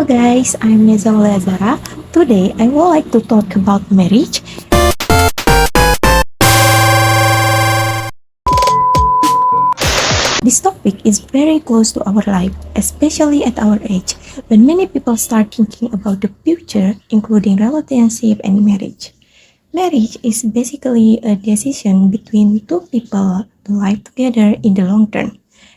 guys, I'm Neza Maulia Azzahra. Today I would like to talk about marriage. This topic is very close to our life, especially at our age, when many people start thinking about the future, including relationship and marriage. Marriage is basically a decision between two people to live together in the long term.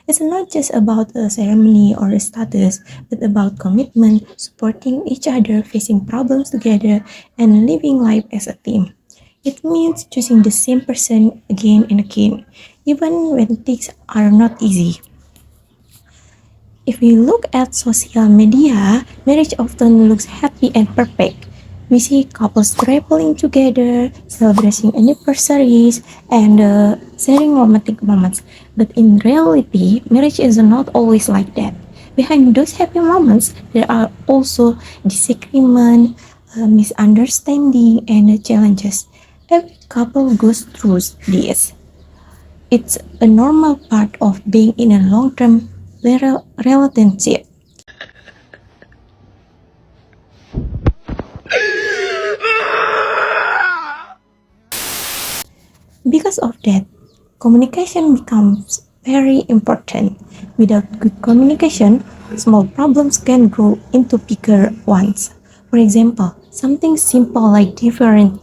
It's not just about a ceremony or a status, but about commitment, supporting each other, facing problems together, and living life as a team. It means choosing the same person again and again, even when things are not easy. If we look at social media, marriage often looks happy and perfect. We see couples traveling together, celebrating anniversaries, and sharing romantic moments. But in reality, marriage is not always like that. Behind those happy moments, there are also disagreement, misunderstanding, and challenges. Every couple goes through this. It's a normal part of being in a long-term relationship. Because of that, communication becomes very important. Without good communication, small problems can grow into bigger ones. For example, something simple like different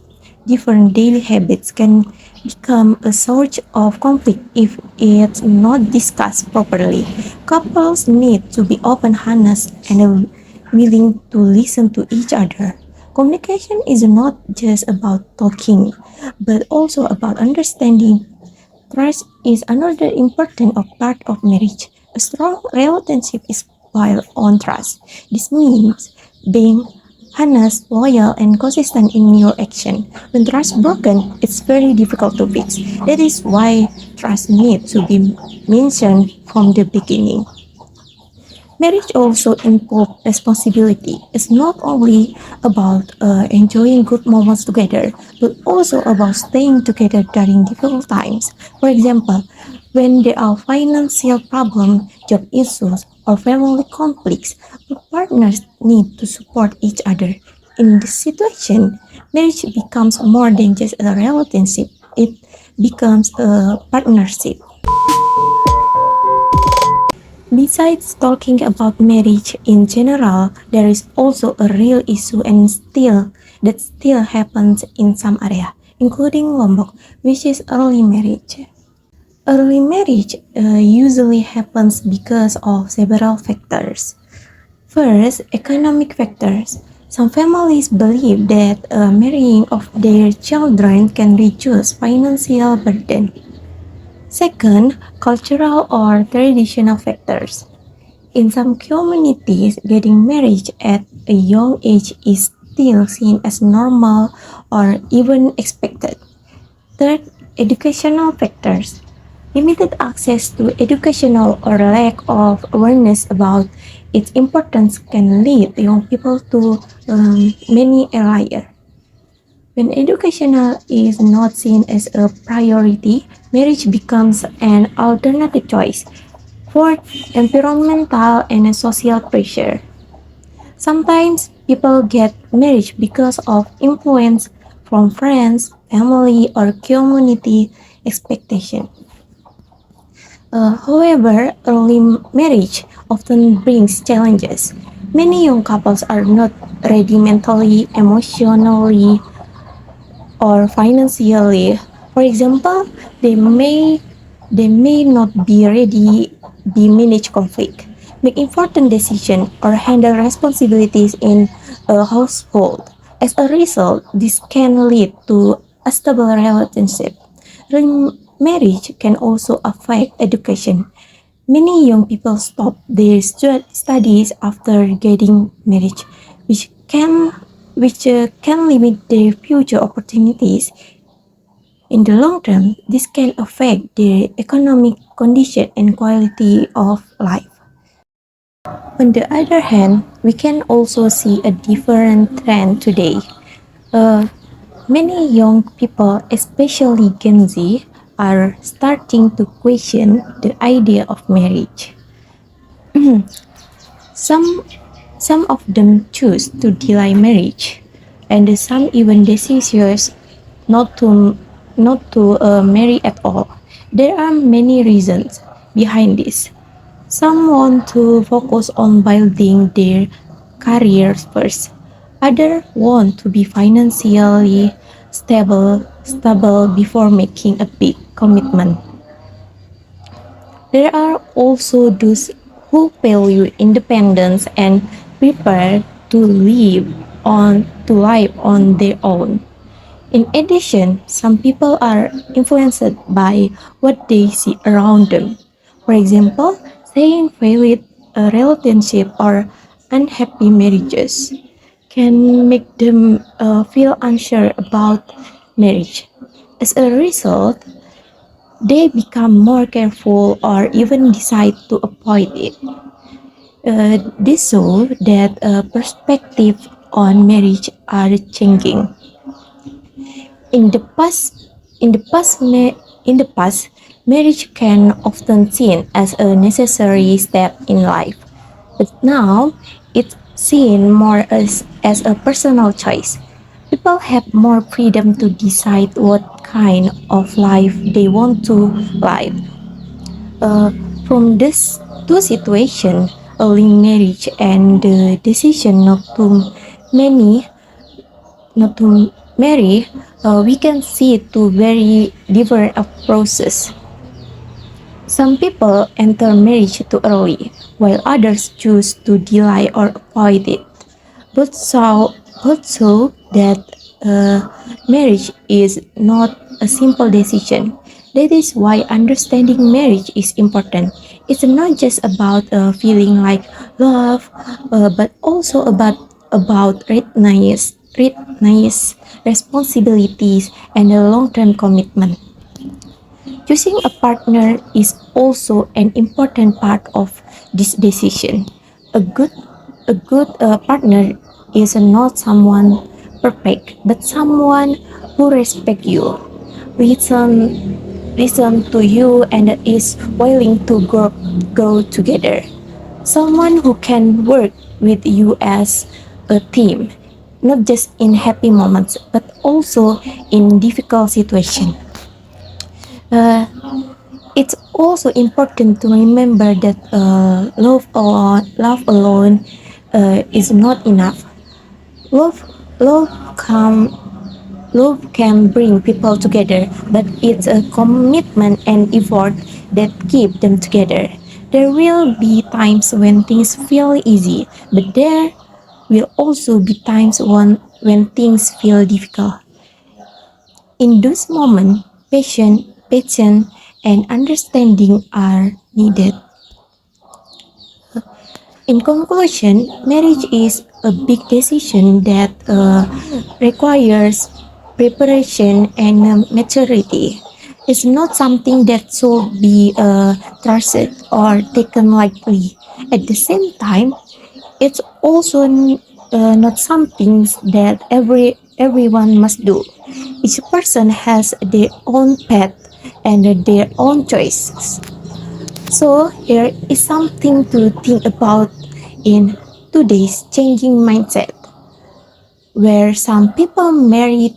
daily habits can become a source of conflict if it's not discussed properly. Couples need to be open, honest, and willing to listen to each other. Communication is not just about talking, but also about understanding. Trust is another important part of marriage. A strong relationship is built on trust. This means being honest, loyal, and consistent in your action. When trust is broken, it's very difficult to fix. That is why trust needs to be mentioned from the beginning. Marriage also involves responsibility. It's not only about enjoying good moments together, but also about staying together during difficult times. For example, when there are financial problems, job issues, or family conflicts, the partners need to support each other. In this situation, marriage becomes more than just a relationship, it becomes a partnership. Besides talking about marriage in general, there is also a real issue that still happens in some area, including Lombok, which is early marriage. Early marriage usually happens because of several factors. First, economic factors. Some families believe that marrying of their children can reduce financial burden. Second, cultural or traditional factors. In some communities, getting married at a young age is still seen as normal or even expected. Third, educational factors. Limited access to educational or lack of awareness about its importance can lead young people to many earlier. When educational is not seen as a priority, marriage becomes an alternative choice. Fourth, environmental and social pressure. Sometimes people get married because of influence from friends, family, or community expectation. However, early marriage often brings challenges. Many young couples are not ready mentally, emotionally, or financially. For example, they may not be ready to manage conflict, make important decisions, or handle responsibilities in a household. As a result, this can lead to a stable relationship. Marriage can also affect education. Many young people stop their studies after getting married, which can can limit their future opportunities. In the long term, this can affect their economic condition and quality of life. On the other hand, we can also see a different trend today. Uh, Many young people, especially Gen Z, are starting to question the idea of marriage. Some Some of them choose to delay marriage, and some even decisions not to marry at all. There are many reasons behind this. Some want to focus on building their careers first. Others want to be financially stable before making a big commitment. There are also those who value independence and prepare to live on their own. In addition, some people are influenced by what they see around them. For example, saying failed relationship or unhappy marriages can make them feel unsure about marriage. As a result, they become more careful or even decide to avoid it. This shows that perspective on marriage are changing. In the past, in the past, in the past, marriage can often seen as a necessary step in life, but now it's seen more as a personal choice. People have more freedom to decide what kind of life they want to live. Uh, from this two situation, early marriage and the decision many not to marry, we can see two very different approaches. Some people enter marriage too early, while others choose to delay or avoid it. Both show that marriage is not a simple decision. That is why understanding marriage is important. It's not just about feeling like love, but also about nice responsibilities and a long-term commitment. Choosing a partner is also an important part of this decision. A good partner is not someone perfect, but someone who respects you, listen listen to you, and is willing to grow together. Someone who can work with you as a team, not just in happy moments, but also in difficult situations. Uh, it's also important to remember that love alone is not enough. Love, love can love can bring people together, but it's a commitment and effort that keep them together. There will be times when things feel easy, but there will also be times when things feel difficult. In those moments, patience, and understanding are needed. In conclusion, marriage is a big decision that requires preparation and maturity. It's not something that should be trusted or taken lightly. At the same time, it's also not something that everyone must do. Each person has their own path and their own choices. So here is something to think about in today's changing mindset, where some people marry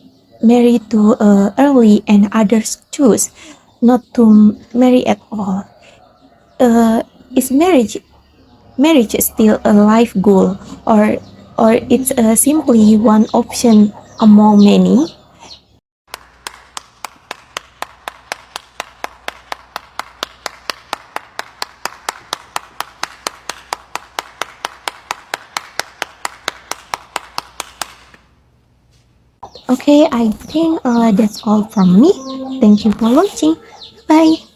too early and others choose not to marry at all. Is marriage still a life goal, or it's simply one option among many? Okay, I think that's all from me. Thank you for watching. Bye.